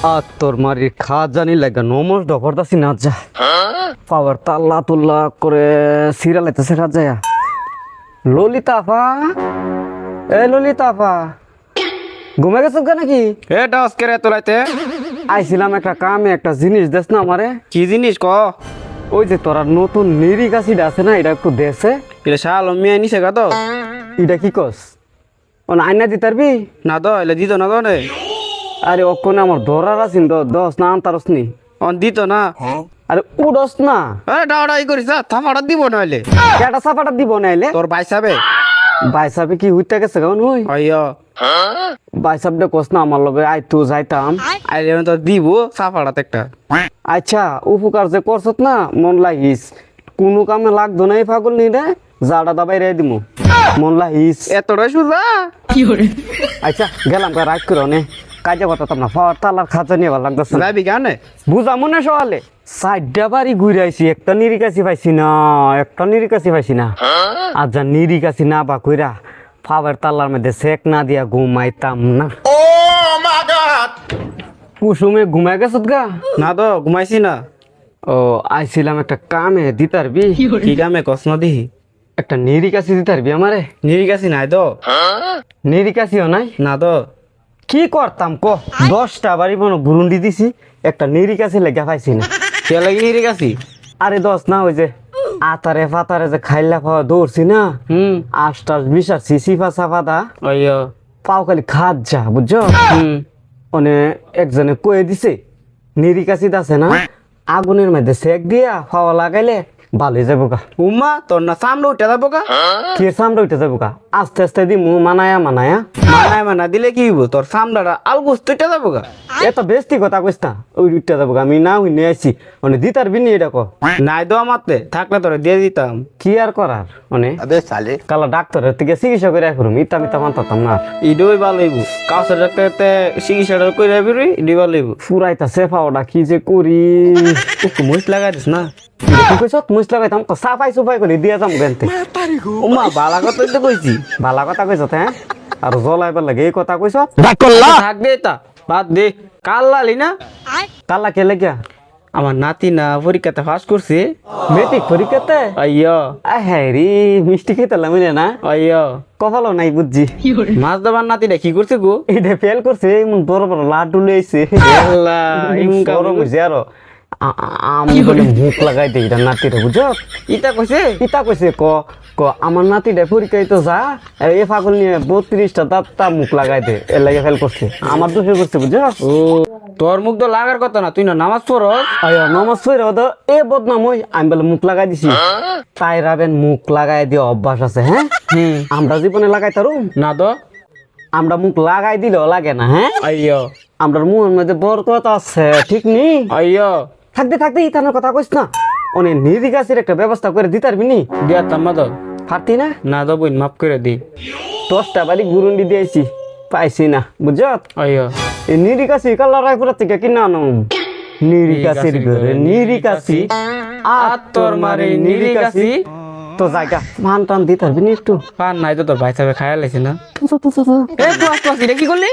আর তোর মারির খাওয়া জানি লাগা নমস ডফরদাসি না যা পাওয়ার তাল্লা তুল্লা করে সিরিয়াল এতেছে রাত যায় ললিতা আপা ললিতা আপা ঘুমে গেছো কে নাকি এটা আজকে রে তোলাইতে আইছিলাম একটা কামে একটা জিনিস দেস না আমারে কি জিনিস ক ওই যে তোরা নতুন নিরিক অ্যাসিড আছে না এটা একটু দেশে এটা শাল মিয়া নিছে গা তো এটা কি কস ও না আইনা দিতারবি না তো এলে দিত না তো নে আরে অক্ষণে আমার ধরার আছিন তো দশ না আনতারস নি অন দিত না আরে উডস না আরে ডাওড়া ই করিস থামাড়া দিব নইলে কেটা সাপাটা দিব নাইলে তোর বাইসাবে বাইসাবে কি হইতে গেছে কেমন হই আইয়া বাইসাবটা কস না আমার লগে আই তো যাইতাম আইলে তো দিব সাফাড়াতে একটা আচ্ছা উপকার যে করছত না মন লাগিস কোনো কামে লাগতো না এই পাগল নি রে জাড়া দাবাই রে দিমু মন লাগিস এতটাই সুজা আচ্ছা গেলাম কা রাগ করো নে কাজে কথা তো না ফাওয়ার তালার খাঁচা নিয়ে ভালো লাগতেছে না যাবি গানে বুঝা মনে সকালে সাইডটা বাড়ি ঘুরে আইছি একটা নিরিকাছি পাইছি না আর যা নিরিকাছি না বা কইরা ফাওয়ার তালার মধ্যে সেক না দিয়া ঘুমাইতাম না কুসুমে ঘুমাই গেছত গা না তো ঘুমাইছি না ও আইছিলাম একটা কামে দিতারবি কি কামে কস না দিহি একটা নিরিকাছি দিতারবি আমারে নিরিগাছি নাই তো নিরিকাছিও নাই না তো কি করতাম ক 10টা বাড়ি মনে গুরুন্ডি দিছি একটা নিরিকাছি লেগে পাইছি না কে লাগি নিরিগাছি আরে 10 না ওই যে আতারে ফাতারে যে খাইলা খাওয়া দৌড়ছি না আষ্টাস বিশাস সিসি ফাঁসা ফাদা আইয়া পাও খালি খাত যা বুঝছো মানে একজনে কয়ে দিছে নিরিকাছি আছে না আগুনের মধ্যে সেক দিয়া খাওয়া লাগাইলে ভালো হয়ে যাবো গা উম্মা তোর না সামনে উঠে যাবো গা কি সামনে উঠে যাবো গা আস্তে আস্তে দি মু মানায়া মানা দিলে কি হইব তোর সামনাটা আলগুস উঠে যাবো গা এত বেস্তি কথা কইস না ওই উঠতে যাবো গা আমি না হই নিয়ে আসছি মানে দিতার বিনি এটা ক নাই দো আমাতে থাকলে তোরে দিয়ে দিতাম কি আর করার মানে কালা ডাক্তারের থেকে চিকিৎসা করে রাখুম ইতা মিতা মানতাম না ইডোই ভালো হইব কাউসার ডাক্তারতে চিকিৎসাটা করে রাখবি ইডি ভালো হইব ফুরাইতা সেফাওটা কি যে করি একটু মুছ লাগাই দিস না কি কইছ মুছ লাগাইতাম সাফাই সুফাই করে দিয়া যাম বেনতে উম্মা বালা কথা তো কইছি ভালা কথা কইছ হ্যাঁ আর জ্বলাইবার লাগে এই কথা কইছ থাক দে তা বাদ দে কাল লালি না কালা কে লাগিয়া আমার নাতি না পরীক্ষাতে পাস করছে মেট্রিক পরীক্ষাতে আইয়া হ্যাঁ রে মিষ্টি খেতালাম না আইয়া কপালও নাই বুঝছি মাছ দেবার নাতিটা কি করছে গো এটা ফেল করছে এমন বড় বড় লাড্ডু লইছে আল্লাহ গরম হয়েছে আরো আমি বলে মুখ লাগাই দিই এটা নাতিটা বুঝছো ইটা কইছে ইতা কইছে ক ক আমার নাতিটা পরীক্ষায় তো যা এ পাগল নিয়ে 32টা দাঁতটা মুখ লাগাই দে এর লাগে ফেল করছে আমার দোষে করছে বুঝছো ও তোর মুখ তো লাগার কথা না তুই না নামাজ পড়স আয়া নমস্কার তো এ বদনাম ওই আমি বলে মুখ লাগাই দিছি তাই রাবেন মুখ লাগাই দিয়ে অভ্যাস আছে হ্যাঁ আমরা জীবনে লাগাই তারু না তো আমরা মুখ লাগাই দিলেও লাগে না হ্যাঁ আইয়া আমরা মুখের মধ্যে বরকত আছে ঠিক নি আইয়া থাকতে ইতানোর কথা কইস না অনেক নিরিকাছির একটা ব্যবস্থা করে দিতারবি নি দিয়া তাম্মা তো পারতি না না তো বই মাফ করে দি 10টা বাড়ি গুরুন্ডি দিয়েছি পাইছি না বুঝছ আইয়া এই নিরিকাছি কাল্লা রায়পুরা থেকে কিনা আনো নিরিকাছির ঘরে নিরিকাছি আর তোর মারে নিরিগাছি তো জায়গা মান টান দিতারবি নি একটু পান নাই তো তোর ভাই সাহেব খায়া লাইছে না এ তুই আসতে এটা কি করলি